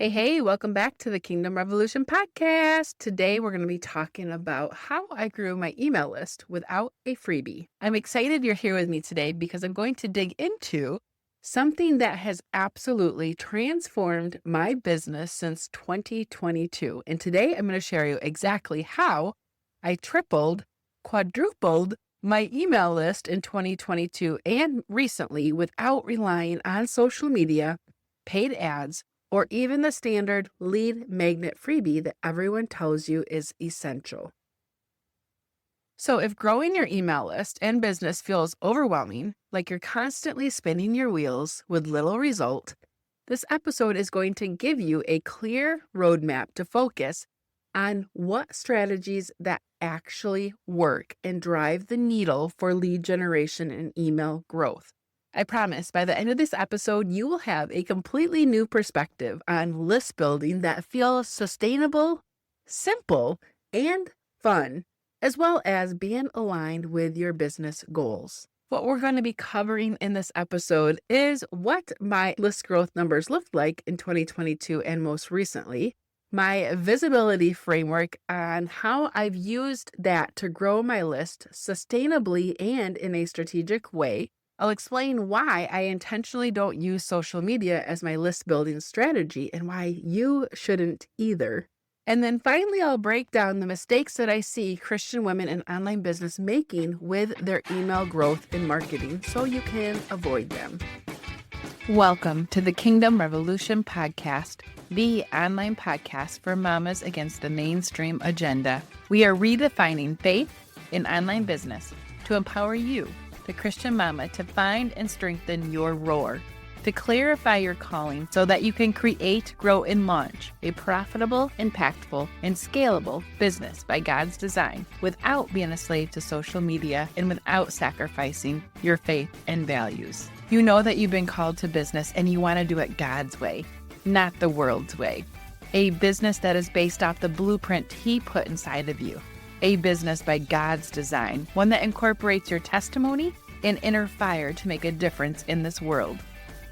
Hey, welcome back to the Kingdom Revolution podcast. Today, we're going to be talking about how I grew my email list without a freebie. I'm excited you're here with me today because I'm going to dig into something that has absolutely transformed my business since 2022. And today, I'm going to share you exactly how I tripled, quadrupled my email list in 2022 and recently without relying on social media, paid ads, or even the standard lead magnet freebie that everyone tells you is essential. So if growing your email list and business feels overwhelming, like you're constantly spinning your wheels with little result, this episode is going to give you a clear roadmap to focus on what strategies that actually work and drive the needle for lead generation and email growth. I promise by the end of this episode, you will have a completely new perspective on list building that feels sustainable, simple, and fun, as well as being aligned with your business goals. What we're going to be covering in this episode is what my list growth numbers looked like in 2022 and most recently, my visibility framework on how I've used that to grow my list sustainably and in a strategic way. I'll explain why I intentionally don't use social media as my list building strategy and why you shouldn't either. And then finally, I'll break down the mistakes that I see Christian women in online business making with their email growth and marketing so you can avoid them. Welcome to the Kingdom Revolution podcast, the online podcast for mamas against the mainstream agenda. We are redefining faith in online business to empower you, the Christian mama, to find and strengthen your roar, to clarify your calling so that you can create, grow, and launch a profitable, impactful, and scalable business by God's design without being a slave to social media and without sacrificing your faith and values. You know that you've been called to business and you want to do it God's way, not the world's way. A business that is based off the blueprint He put inside of you. A business by God's design, one that incorporates your testimony and inner fire to make a difference in this world.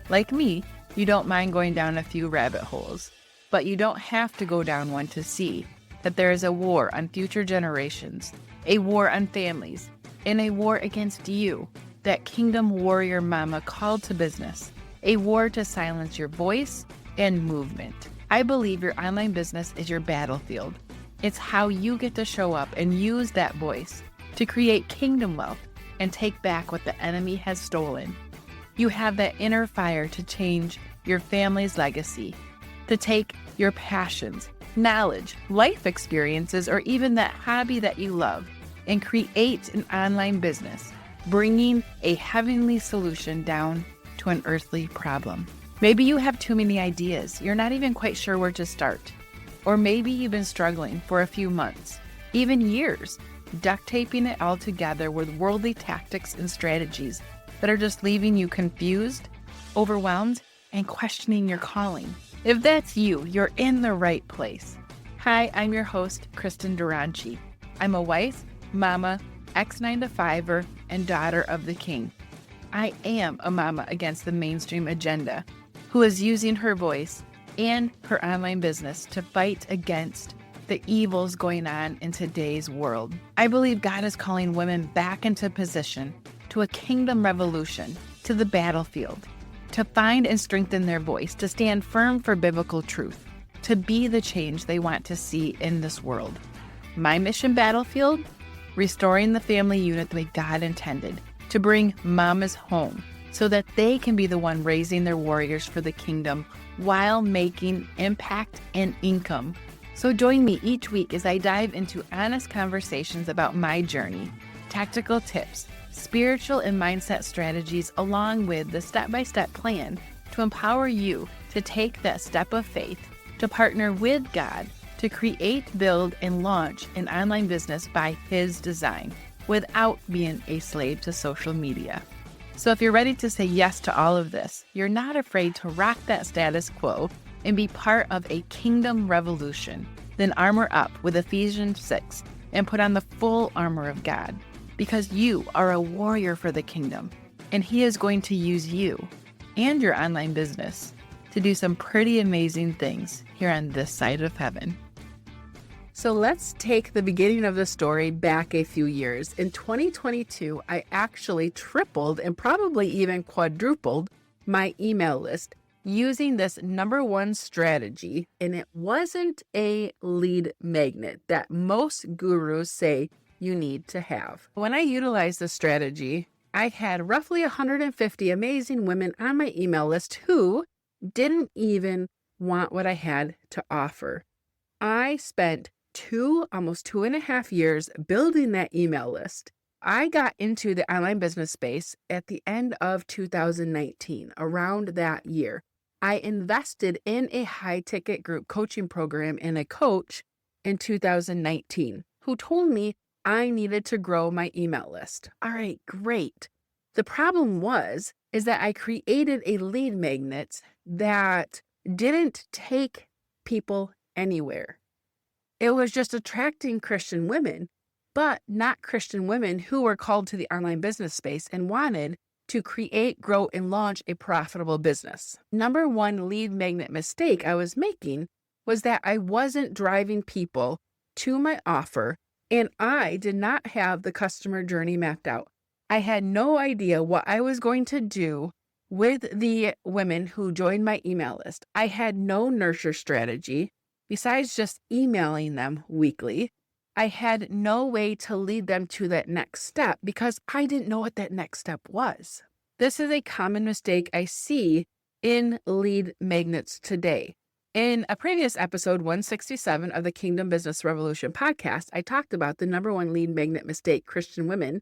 Like me, you don't mind going down a few rabbit holes, but you don't have to go down one to see that there is a war on future generations, a war on families, and a war against you, that kingdom warrior mama called to business, a war to silence your voice and movement. I believe your online business is your battlefield. It's how you get to show up and use that voice to create kingdom wealth and take back what the enemy has stolen. You have that inner fire to change your family's legacy, to take your passions, knowledge, life experiences, or even that hobby that you love and create an online business, bringing a heavenly solution down to an earthly problem. Maybe you have too many ideas. You're not even quite sure where to start. Or maybe you've been struggling for a few months, even years, duct taping it all together with worldly tactics and strategies that are just leaving you confused, overwhelmed, and questioning your calling. If that's you, you're in the right place. Hi, I'm your host, Kristen Duranci. I'm a wife, mama, ex-9-to-5er, and daughter of the King. I am a mama against the mainstream agenda who is using her voice and her online business to fight against the evils going on in today's world. I believe God is calling women back into position to a kingdom revolution, to the battlefield, to find and strengthen their voice, to stand firm for biblical truth, to be the change they want to see in this world. My mission battlefield, restoring the family unit the way God intended, to bring mamas home so that they can be the one raising their warriors for the kingdom while making impact and income. So join me each week as I dive into honest conversations about my journey, tactical tips, spiritual and mindset strategies, along with the step-by-step plan to empower you to take that step of faith, to partner with God, to create, build, and launch an online business by His design without being a slave to social media. So if you're ready to say yes to all of this, you're not afraid to rock that status quo and be part of a kingdom revolution, then armor up with Ephesians 6 and put on the full armor of God, because you are a warrior for the kingdom, and He is going to use you and your online business to do some pretty amazing things here on this side of heaven. So let's take the beginning of the story back a few years. In 2022, I actually tripled and probably even quadrupled my email list using this number one strategy. And it wasn't a lead magnet that most gurus say you need to have. When I utilized this strategy, I had roughly 150 amazing women on my email list who didn't even want what I had to offer. I spent almost 2.5 years building that email list. I got into the online business space at the end of 2019, around that year. I invested in a high ticket group coaching program and a coach in 2019 who told me I needed to grow my email list. All right, great. The problem is that I created a lead magnet that didn't take people anywhere. It was just attracting Christian women, but not Christian women who were called to the online business space and wanted to create, grow, and launch a profitable business. Number one lead magnet mistake I was making was that I wasn't driving people to my offer, and I did not have the customer journey mapped out. I had no idea what I was going to do with the women who joined my email list. I had no nurture strategy. Besides just emailing them weekly, I had no way to lead them to that next step because I didn't know what that next step was. This is a common mistake I see in lead magnets today. In a previous episode, 167 of the Kingdom Business Revolution podcast, I talked about the number one lead magnet mistake Christian women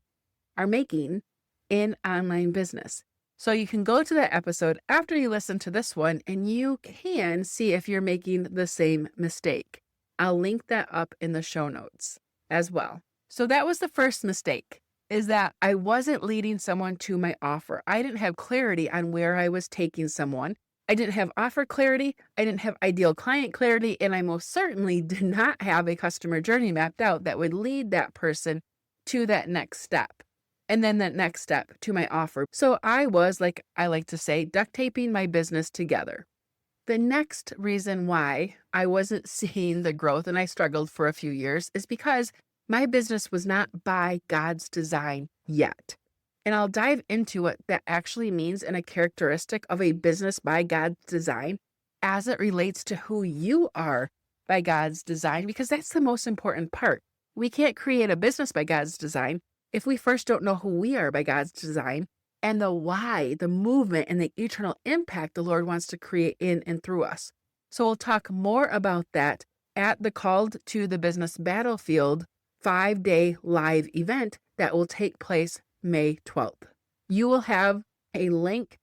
are making in online business. So you can go to that episode after you listen to this one and you can see if you're making the same mistake. I'll link that up in the show notes as well. So that was the first mistake, is that I wasn't leading someone to my offer. I didn't have clarity on where I was taking someone. I didn't have offer clarity. I didn't have ideal client clarity. And I most certainly did not have a customer journey mapped out that would lead that person to that next step. And then that next step to my offer. So I was, like I like to say, duct taping my business together. The next reason why I wasn't seeing the growth and I struggled for a few years is because my business was not by God's design yet. And I'll dive into what that actually means and a characteristic of a business by God's design as it relates to who you are by God's design, because that's the most important part. We can't create a business by God's design if we first don't know who we are by God's design and the why, the movement, and the eternal impact the Lord wants to create in and through us. So we'll talk more about that at the Called to the Business Battlefield 5-day live event that will take place May 12th. You will have a link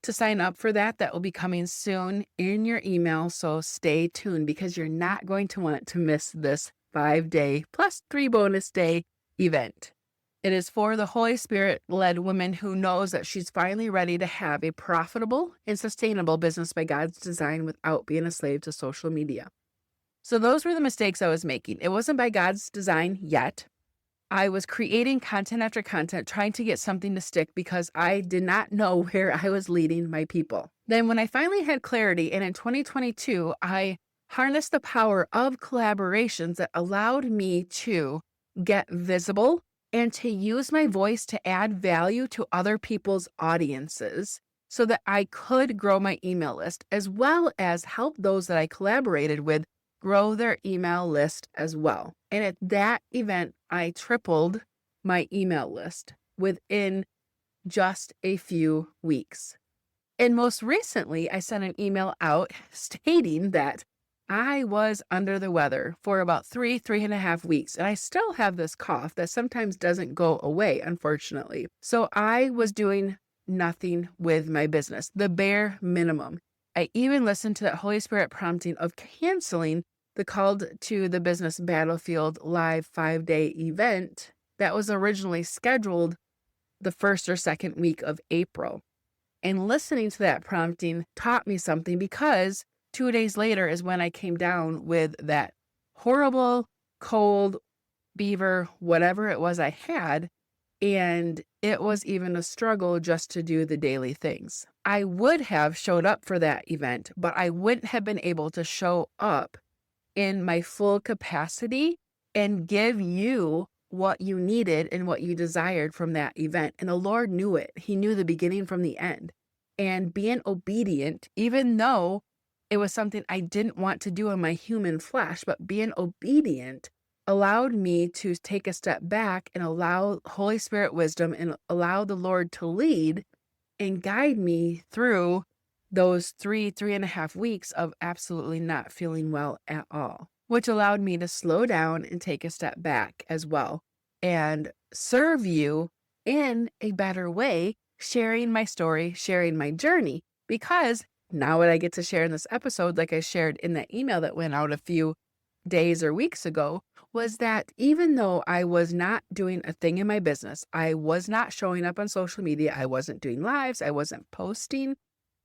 to sign up for that will be coming soon in your email. So stay tuned because you're not going to want to miss this 5-day plus 3 bonus day event. It is for the Holy Spirit-led woman who knows that she's finally ready to have a profitable and sustainable business by God's design without being a slave to social media. So those were the mistakes I was making. It wasn't by God's design yet. I was creating content after content, trying to get something to stick because I did not know where I was leading my people. Then when I finally had clarity, and in 2022, I harnessed the power of collaborations that allowed me to get visible and to use my voice to add value to other people's audiences so that I could grow my email list as well as help those that I collaborated with grow their email list as well. And at that event, I tripled my email list within just a few weeks. And most recently, I sent an email out stating that I was under the weather for about 3.5 weeks, and I still have this cough that sometimes doesn't go away, unfortunately. So I was doing nothing with my business, the bare minimum. I even listened to that Holy Spirit prompting of canceling the Called to the Business Battlefield live 5-day event that was originally scheduled the first or second week of April. And listening to that prompting taught me something, because 2 days later is when I came down with that horrible cold, beaver, whatever it was I had. And it was even a struggle just to do the daily things. I would have showed up for that event, but I wouldn't have been able to show up in my full capacity and give you what you needed and what you desired from that event. And the Lord knew it. He knew the beginning from the end. And being obedient, even though it was something I didn't want to do in my human flesh, but being obedient allowed me to take a step back and allow Holy Spirit wisdom and allow the Lord to lead and guide me through those 3.5 weeks of absolutely not feeling well at all, which allowed me to slow down and take a step back as well and serve you in a better way, sharing my story, sharing my journey. Because now what I get to share in this episode, like I shared in that email that went out a few days or weeks ago, was that even though I was not doing a thing in my business, I was not showing up on social media, I wasn't doing lives, I wasn't posting.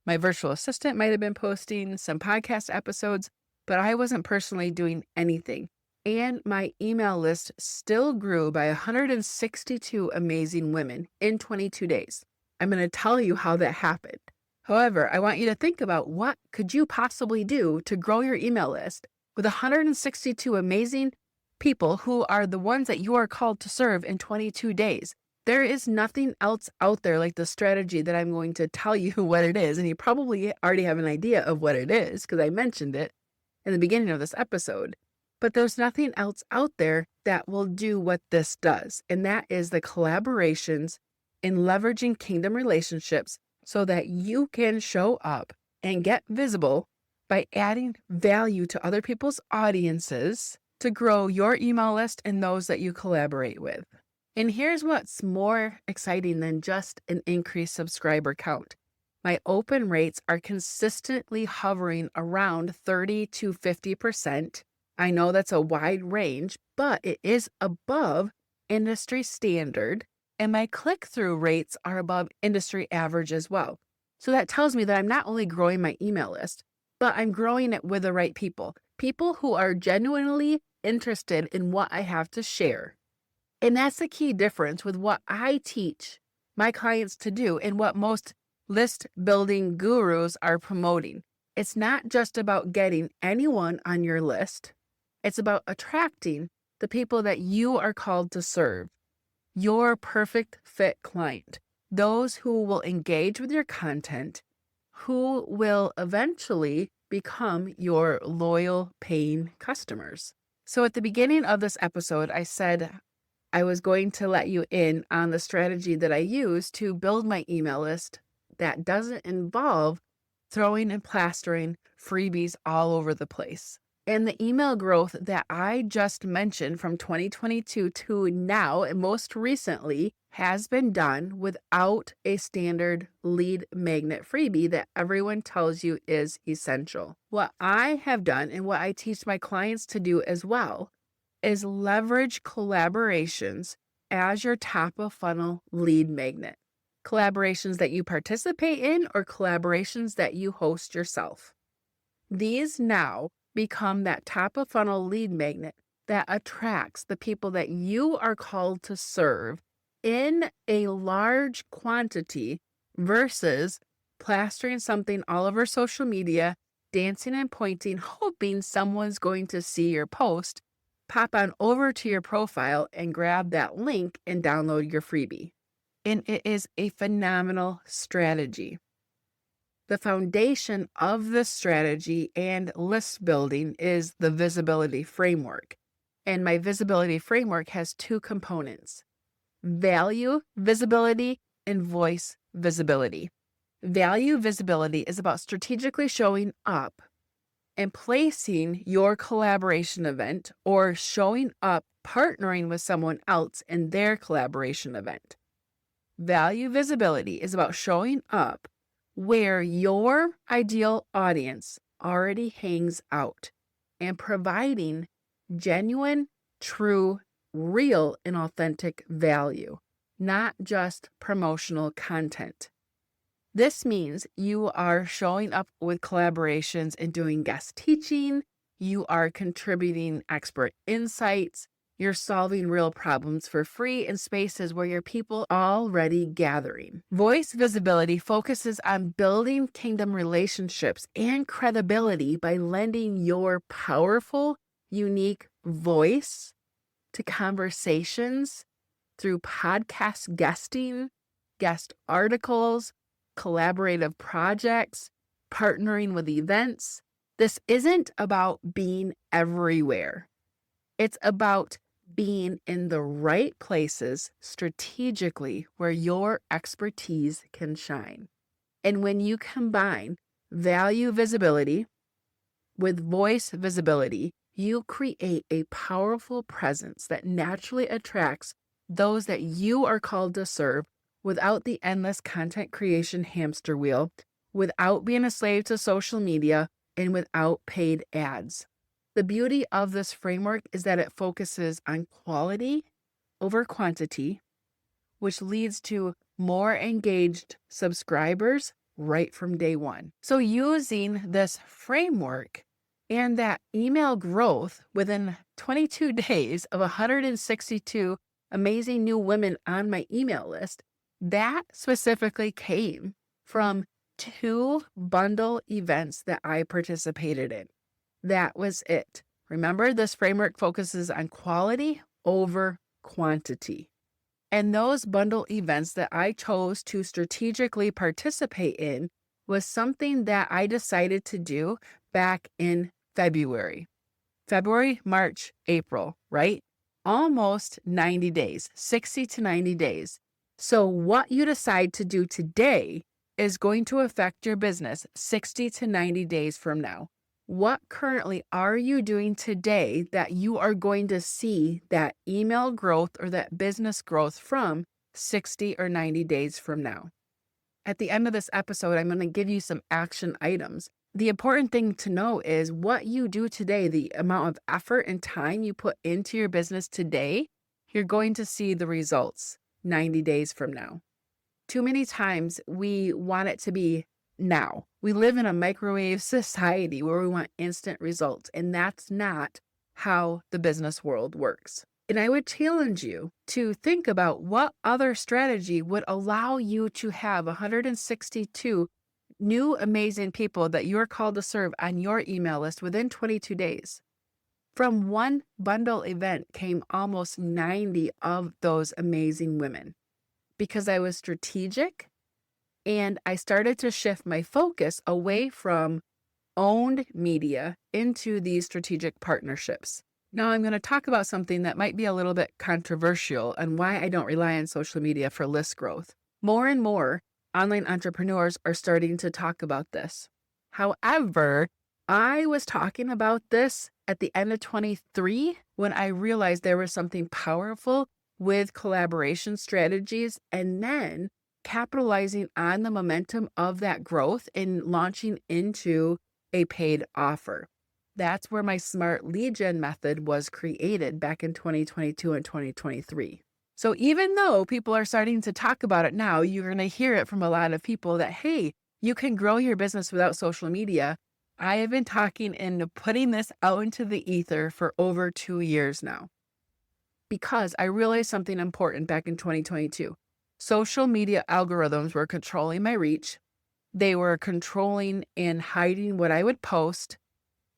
My virtual assistant might have been posting some podcast episodes, but I wasn't personally doing anything. And my email list still grew by 162 amazing women in 22 days. I'm going to tell you how that happened. However, I want you to think about what could you possibly do to grow your email list with 162 amazing people who are the ones that you are called to serve in 22 days. There is nothing else out there like the strategy that I'm going to tell you what it is. And you probably already have an idea of what it is because I mentioned it in the beginning of this episode. But there's nothing else out there that will do what this does. And that is the collaborations in leveraging kingdom relationships so that you can show up and get visible by adding value to other people's audiences to grow your email list and those that you collaborate with. And here's what's more exciting than just an increased subscriber count. My open rates are consistently hovering around 30 to 50%. I know that's a wide range, but it is above industry standard. And my click-through rates are above industry average as well. So that tells me that I'm not only growing my email list, but I'm growing it with the right people. People who are genuinely interested in what I have to share. And that's the key difference with what I teach my clients to do and what most list building gurus are promoting. It's not just about getting anyone on your list. It's about attracting the people that you are called to serve. Your perfect fit client. Those who will engage with your content, who will eventually become your loyal paying customers. So at the beginning of this episode, I said I was going to let you in on the strategy that I use to build my email list that doesn't involve throwing and plastering freebies all over the place. And the email growth that I just mentioned from 2022 to now, and most recently, has been done without a standard lead magnet freebie that everyone tells you is essential. What I have done and what I teach my clients to do as well is leverage collaborations as your top of funnel lead magnet. Collaborations that you participate in or collaborations that you host yourself. These now become that top of funnel lead magnet that attracts the people that you are called to serve in a large quantity versus plastering something all over social media, dancing and pointing, hoping someone's going to see your post, pop on over to your profile and grab that link and download your freebie. And it is a phenomenal strategy. The foundation of this strategy and list building is the visibility framework. And my visibility framework has two components: value visibility and voice visibility. Value visibility is about strategically showing up and placing your collaboration event or showing up partnering with someone else in their collaboration event. Value visibility is about showing up where your ideal audience already hangs out and providing genuine, true, real, and authentic value, not just promotional content. This means you are showing up with collaborations and doing guest teaching. You are contributing expert insights. You're solving real problems for free in spaces where your people are already gathering. Voice visibility focuses on building kingdom relationships and credibility by lending your powerful, unique voice to conversations through podcast guesting, guest articles, collaborative projects, partnering with events. This isn't about being everywhere. It's about being in the right places strategically where your expertise can shine. And when you combine value visibility with voice visibility, you create a powerful presence that naturally attracts those that you are called to serve without the endless content creation hamster wheel, without being a slave to social media, and without paid ads. The beauty of this framework is that it focuses on quality over quantity, which leads to more engaged subscribers right from day one. So using this framework and that email growth within 22 days of 162 amazing new women on my email list, that specifically came from 2 bundle events that I participated in. That was it. Remember, this framework focuses on quality over quantity. And those bundle events that I chose to strategically participate in was something that I decided to do back in February, March, April, right? Almost 90 days, 60 to 90 days. So what you decide to do today is going to affect your business 60 to 90 days from now. What currently are you doing today that you are going to see that email growth or that business growth from 60 or 90 days from now? At the end of this episode, I'm going to give you some action items. The important thing to know is what you do today, the amount of effort and time you put into your business today, you're going to see the results 90 days from now. Too many times we want it to be now. We live in a microwave society where we want instant results, and that's not how the business world works. And I would challenge you to think about what other strategy would allow you to have 162 new amazing people that you're called to serve on your email list within 22 days. From one bundle event came almost 90 of those amazing women because I was strategic and I started to shift my focus away from owned media into these strategic partnerships. Now I'm going to talk about something that might be a little bit controversial and why I don't rely on social media for list growth. More and more online entrepreneurs are starting to talk about this. However, I was talking about this at the end of 23 when I realized there was something powerful with collaboration strategies and then capitalizing on the momentum of that growth and launching into a paid offer. That's where my smart lead gen method was created back in 2022 and 2023. So even though people are starting to talk about it now, you're going to hear it from a lot of people that, hey, you can grow your business without social media. I have been talking and putting this out into the ether for over 2 years now because I realized something important back in 2022. Social media algorithms were controlling my reach. They were controlling and hiding what I would post.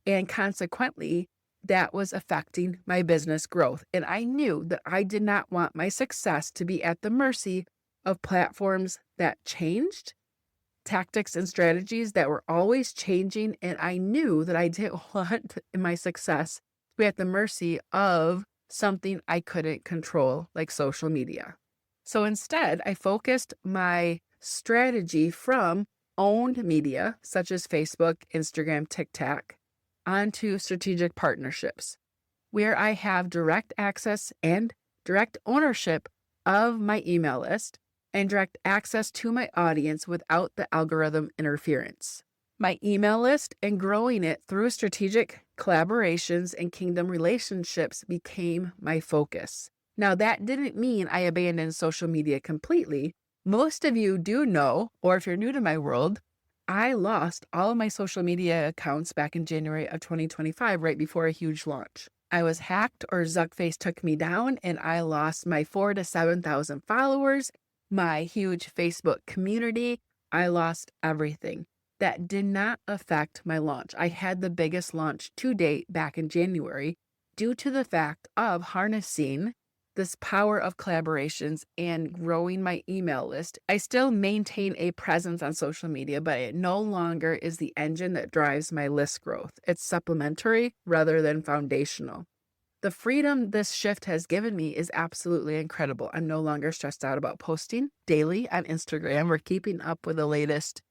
And consequently, that was affecting my business growth. And I knew that I did not want my success to be at the mercy of platforms that changed, tactics and strategies that were always changing. And I knew that I didn't want my success to be at the mercy of something I couldn't control, like social media. So instead, I focused my strategy from owned media, such as Facebook, Instagram, TikTok, onto strategic partnerships, where I have direct access and direct ownership of my email list and direct access to my audience without the algorithm interference. My email list and growing it through strategic collaborations and kingdom relationships became my focus. Now, that didn't mean I abandoned social media completely. Most of you do know, or if you're new to my world, I lost all of my social media accounts back in January of 2025, right before a huge launch. I was hacked or Zuckface took me down and I lost my 4 to 7,000 followers, my huge Facebook community. I lost everything. That did not affect my launch. I had the biggest launch to date back in January due to the fact of harnessing this power of collaborations and growing my email list. I still maintain a presence on social media, but it no longer is the engine that drives my list growth. It's supplementary rather than foundational. The freedom this shift has given me is absolutely incredible. I'm no longer stressed out about posting daily on Instagram or keeping up with the latest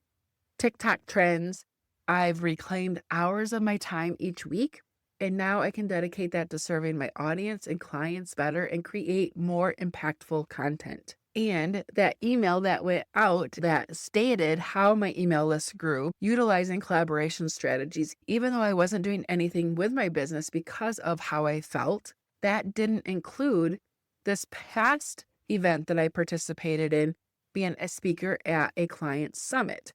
TikTok trends. I've reclaimed hours of my time each week, and now I can dedicate that to serving my audience and clients better and create more impactful content. And that email that went out that stated how my email list grew utilizing collaboration strategies, even though I wasn't doing anything with my business because of how I felt, that didn't include this past event that I participated in, being a speaker at a client summit.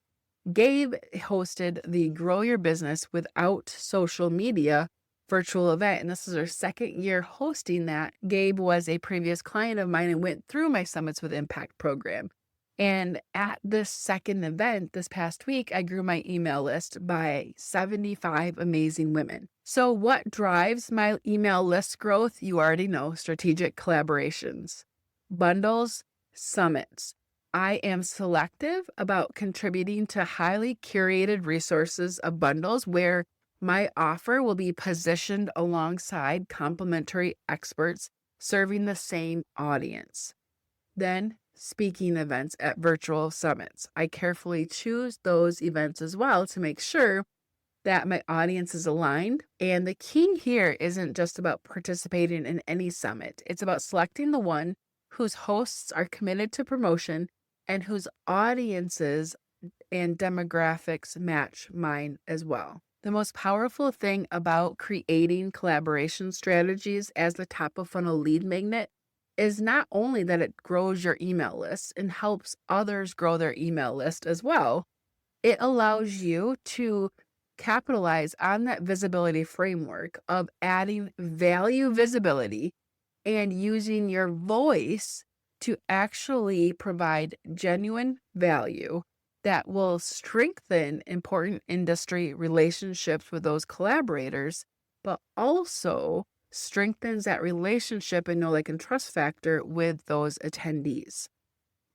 Gabe hosted the Grow Your Business Without Social Media virtual event, and this is our second year hosting that. Gabe was a previous client of mine and went through my Summits with Impact program. And at this second event this past week, I grew my email list by 75 amazing women. So what drives my email list growth? You already know: strategic collaborations, bundles, summits. I am selective about contributing to highly curated resources of bundles where my offer will be positioned alongside complementary experts serving the same audience. Then, speaking events at virtual summits. I carefully choose those events as well to make sure that my audience is aligned. And the key here isn't just about participating in any summit. It's about selecting the one whose hosts are committed to promotion and whose audiences and demographics match mine as well. The most powerful thing about creating collaboration strategies as the top of funnel lead magnet is not only that it grows your email list and helps others grow their email list as well, it allows you to capitalize on that visibility framework of adding value visibility and using your voice to actually provide genuine value that will strengthen important industry relationships with those collaborators, but also strengthens that relationship and know, like, and trust factor with those attendees.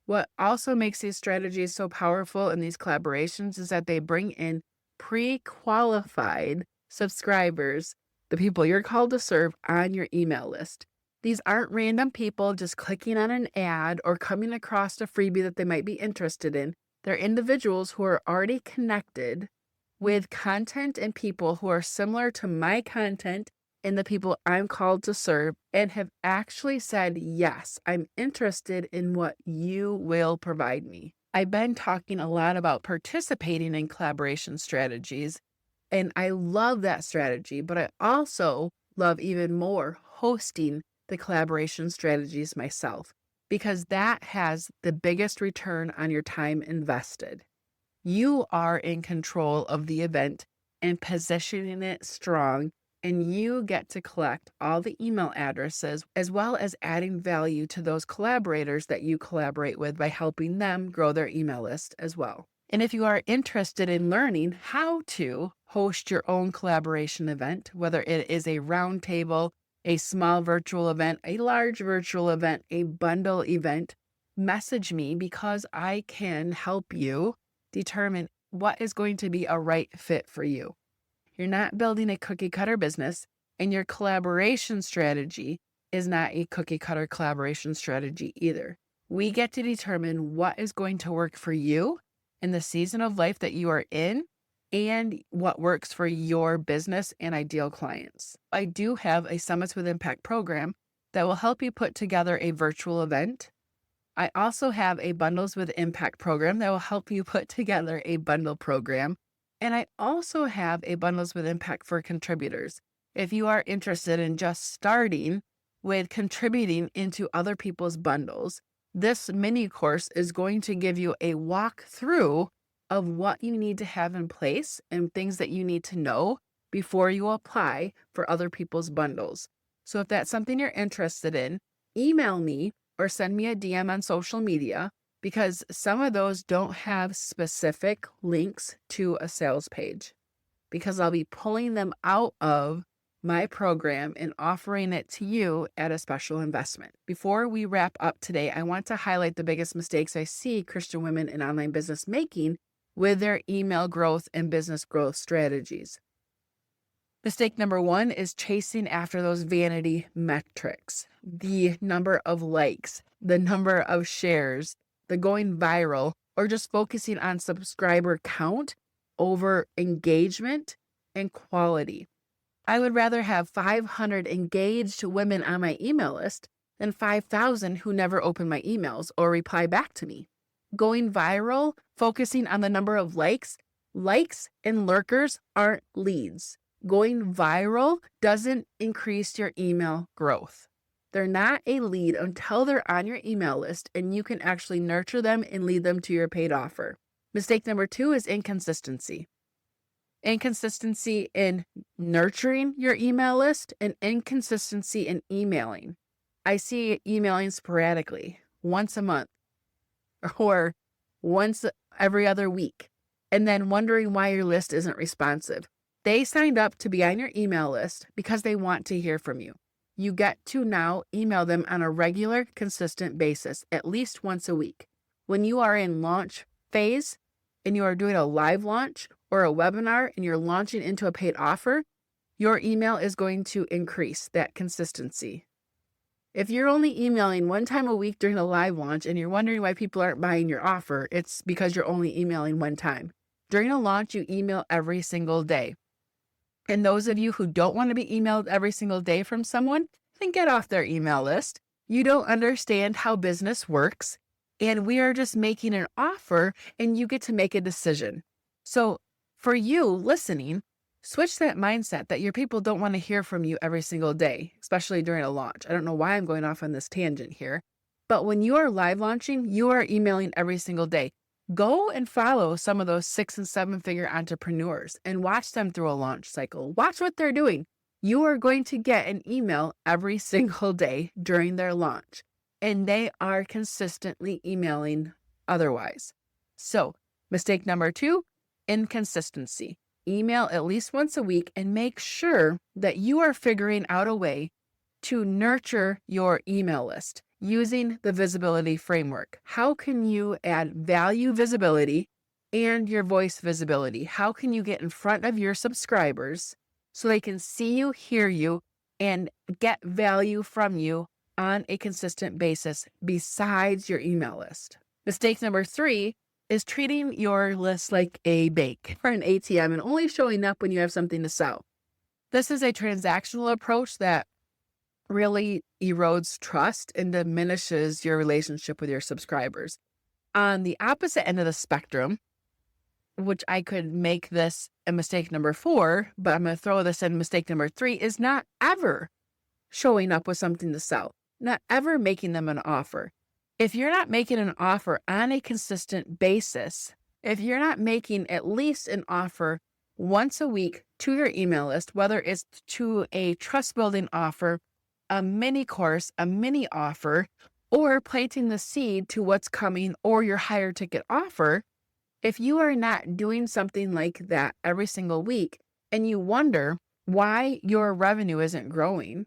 What also makes these strategies so powerful in these collaborations is that they bring in pre-qualified subscribers, the people you're called to serve, on your email list. These aren't random people just clicking on an ad or coming across a freebie that they might be interested in. They're individuals who are already connected with content and people who are similar to my content and the people I'm called to serve, and have actually said, yes, I'm interested in what you will provide me. I've been talking a lot about participating in collaboration strategies, and I love that strategy, but I also love even more hosting the collaboration strategies myself, because that has the biggest return on your time invested. You are in control of the event and positioning it strong, and you get to collect all the email addresses as well as adding value to those collaborators that you collaborate with by helping them grow their email list as well. And if you are interested in learning how to host your own collaboration event, whether it is a roundtable, a small virtual event, a large virtual event, a bundle event, message me, because I can help you determine what is going to be a right fit for you. You're not building a cookie cutter business, and your collaboration strategy is not a cookie cutter collaboration strategy either. We get to determine what is going to work for you in the season of life that you are in, and what works for your business and ideal clients. I do have a Summits with Impact program that will help you put together a virtual event. I also have a Bundles with Impact program that will help you put together a bundle program. And I also have a Bundles with Impact for contributors. If you are interested in just starting with contributing into other people's bundles, this mini course is going to give you a walkthrough of what you need to have in place and things that you need to know before you apply for other people's bundles. So if that's something you're interested in, email me or send me a DM on social media, because some of those don't have specific links to a sales page, because I'll be pulling them out of my program and offering it to you at a special investment. Before we wrap up today, I want to highlight the biggest mistakes I see Christian women in online business making with their email growth and business growth strategies. Mistake number one is chasing after those vanity metrics, the number of likes, the number of shares, the going viral, or just focusing on subscriber count over engagement and quality. I would rather have 500 engaged women on my email list than 5,000 who never open my emails or reply back to me. Going viral, focusing on the number of likes and lurkers aren't leads. Going viral doesn't increase your email growth. They're not a lead until they're on your email list and you can actually nurture them and lead them to your paid offer. Mistake number two is inconsistency. Inconsistency in nurturing your email list and inconsistency in emailing. I see emailing sporadically, once a month or once every other week, and then wondering why your list isn't responsive. They signed up to be on your email list because they want to hear from you. You get to now email them on a regular, consistent basis, at least once a week. When you are in launch phase and you are doing a live launch or a webinar and you're launching into a paid offer, your email is going to increase that consistency. If you're only emailing one time a week during a live launch and you're wondering why people aren't buying your offer, it's because you're only emailing one time. During a launch, you email every single day. And those of you who don't want to be emailed every single day from someone, then get off their email list. You don't understand how business works, and we are just making an offer and you get to make a decision. So for you listening, switch that mindset that your people don't want to hear from you every single day, especially during a launch. I don't know why I'm going off on this tangent here, but when you are live launching, you are emailing every single day. Go and follow some of those 6 and 7-figure entrepreneurs and watch them through a launch cycle. Watch what they're doing. You are going to get an email every single day during their launch, and they are consistently emailing otherwise. So, mistake number 2, inconsistency. Email at least once a week and make sure that you are figuring out a way to nurture your email list using the visibility framework. How can you add value visibility and your voice visibility? How can you get in front of your subscribers so they can see you, hear you, and get value from you on a consistent basis besides your email list? Mistake number 3 is treating your list like a bank or an ATM and only showing up when you have something to sell. This is a transactional approach that really erodes trust and diminishes your relationship with your subscribers. On the opposite end of the spectrum, which I could make this a mistake number 4, but I'm going to throw this in mistake number 3, is not ever showing up with something to sell, not ever making them an offer. If you're not making an offer on a consistent basis, if you're not making at least an offer once a week to your email list, whether it's to a trust building offer, a mini course, a mini offer, or planting the seed to what's coming or your higher ticket offer, if you are not doing something like that every single week and you wonder why your revenue isn't growing,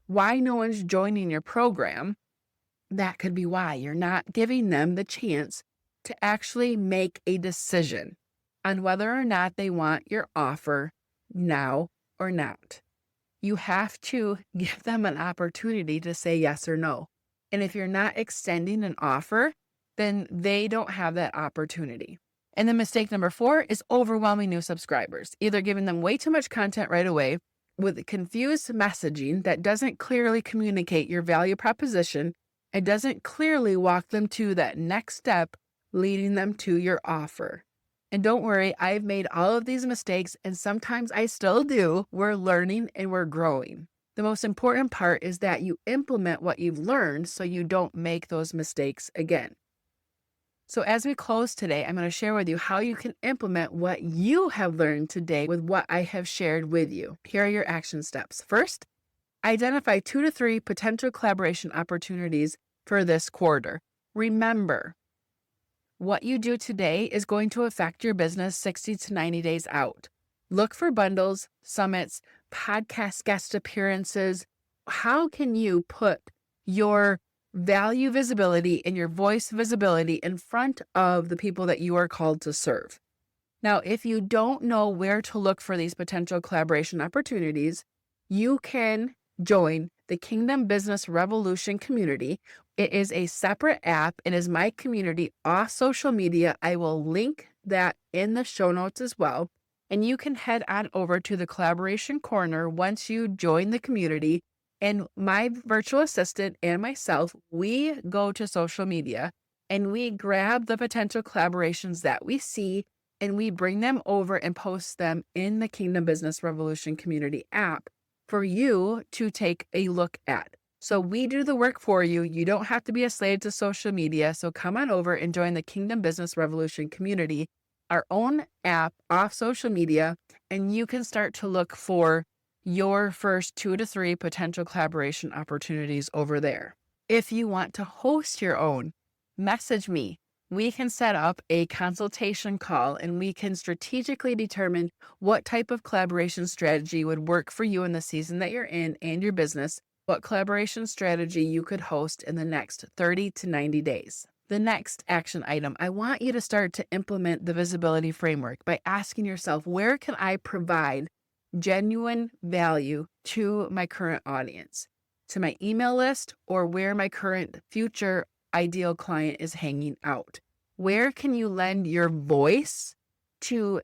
why no one's joining your program, that could be why you're not giving them the chance to actually make a decision on whether or not they want your offer now or not. You have to give them an opportunity to say yes or no. And if you're not extending an offer, then they don't have that opportunity. And then mistake number 4 is overwhelming new subscribers, either giving them way too much content right away with confused messaging that doesn't clearly communicate your value proposition. It doesn't clearly walk them to that next step, leading them to your offer. And don't worry, I've made all of these mistakes and sometimes I still do. We're learning and we're growing. The most important part is that you implement what you've learned so you don't make those mistakes again. So as we close today, I'm going to share with you how you can implement what you have learned today with what I have shared with you. Here are your action steps. First, identify 2 to 3 potential collaboration opportunities for this quarter. Remember, what you do today is going to affect your business 60 to 90 days out. Look for bundles, summits, podcast guest appearances. How can you put your value visibility and your voice visibility in front of the people that you are called to serve? Now, if you don't know where to look for these potential collaboration opportunities, you can join the Kingdom Business Revolution community. It is a separate app. It is my community off social media. I will link that in the show notes as well. And you can head on over to the collaboration corner once you join the community. And my virtual assistant and myself, we go to social media and we grab the potential collaborations that we see and we bring them over and post them in the Kingdom Business Revolution community app for you to take a look at. So we do the work for you. You don't have to be a slave to social media. So come on over and join the Kingdom Business Revolution community, our own app off social media, and you can start to look for your first 2 to 3 potential collaboration opportunities over there. If you want to host your own, message me. We can set up a consultation call and we can strategically determine what type of collaboration strategy would work for you in the season that you're in and your business, what collaboration strategy you could host in the next 30 to 90 days. The next action item, I want you to start to implement the visibility framework by asking yourself, where can I provide genuine value to my current audience, to my email list, or where my current future ideal client is hanging out? Where can you lend your voice to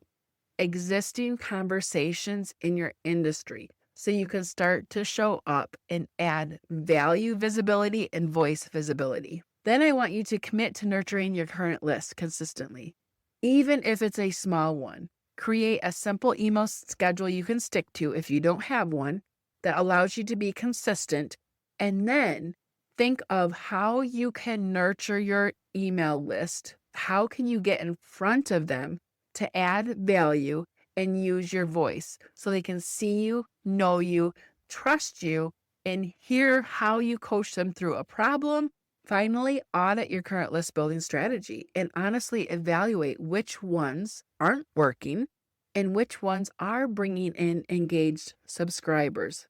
existing conversations in your industry so you can start to show up and add value visibility and voice visibility? Then I want you to commit to nurturing your current list consistently, even if it's a small one. Create a simple email schedule you can stick to if you don't have one that allows you to be consistent, and then think of how you can nurture your email list. How can you get in front of them to add value and use your voice so they can see you, know you, trust you, and hear how you coach them through a problem? Finally, audit your current list building strategy and honestly evaluate which ones aren't working and which ones are bringing in engaged subscribers.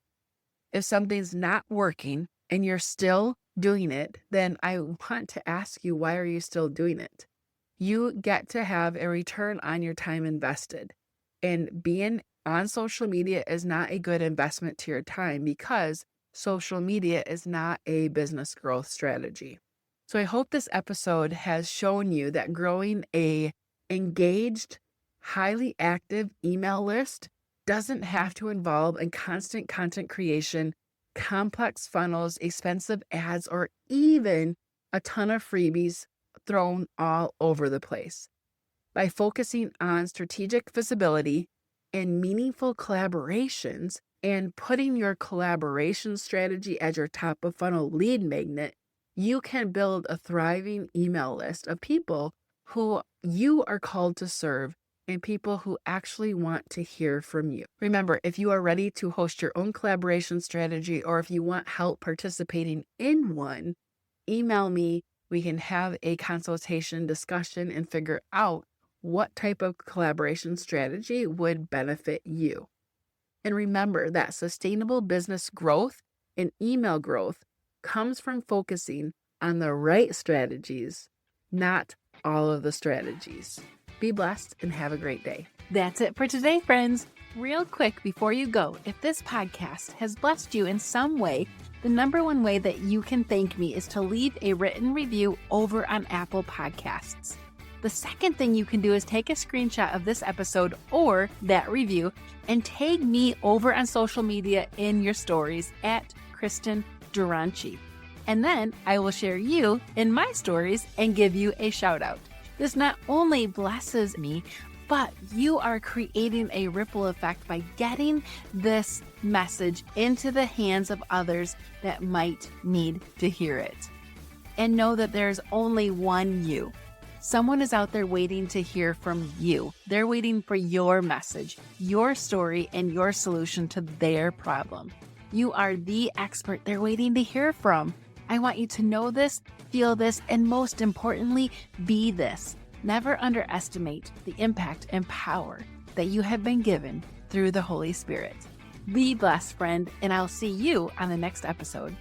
If something's not working and you're still doing it, then I want to ask you, why are you still doing it? You get to have a return on your time invested. And being on social media is not a good investment to your time because social media is not a business growth strategy. So I hope this episode has shown you that growing a engaged, highly active email list doesn't have to involve a constant content creation, complex funnels, expensive ads, or even a ton of freebies thrown all over the place. By focusing on strategic visibility and meaningful collaborations and putting your collaboration strategy as your top of funnel lead magnet, you can build a thriving email list of people who you are called to serve and people who actually want to hear from you. Remember, if you are ready to host your own collaboration strategy or if you want help participating in one, email me. We can have a consultation discussion and figure out what type of collaboration strategy would benefit you. And remember that sustainable business growth and email growth comes from focusing on the right strategies, not all of the strategies. Be blessed and have a great day. That's it for today, friends. Real quick before you go, if this podcast has blessed you in some way, the number one way that you can thank me is to leave a written review over on Apple Podcasts. The second thing you can do is take a screenshot of this episode or that review and tag me over on social media in your stories at Kristen Duranci. And then I will share you in my stories and give you a shout out. This not only blesses me, but you are creating a ripple effect by getting this message into the hands of others that might need to hear it. And know that there's only one you. Someone is out there waiting to hear from you. They're waiting for your message, your story, and your solution to their problem. You are the expert they're waiting to hear from. I want you to know this, feel this, and most importantly, be this. Never underestimate the impact and power that you have been given through the Holy Spirit. Be blessed, friend, and I'll see you on the next episode.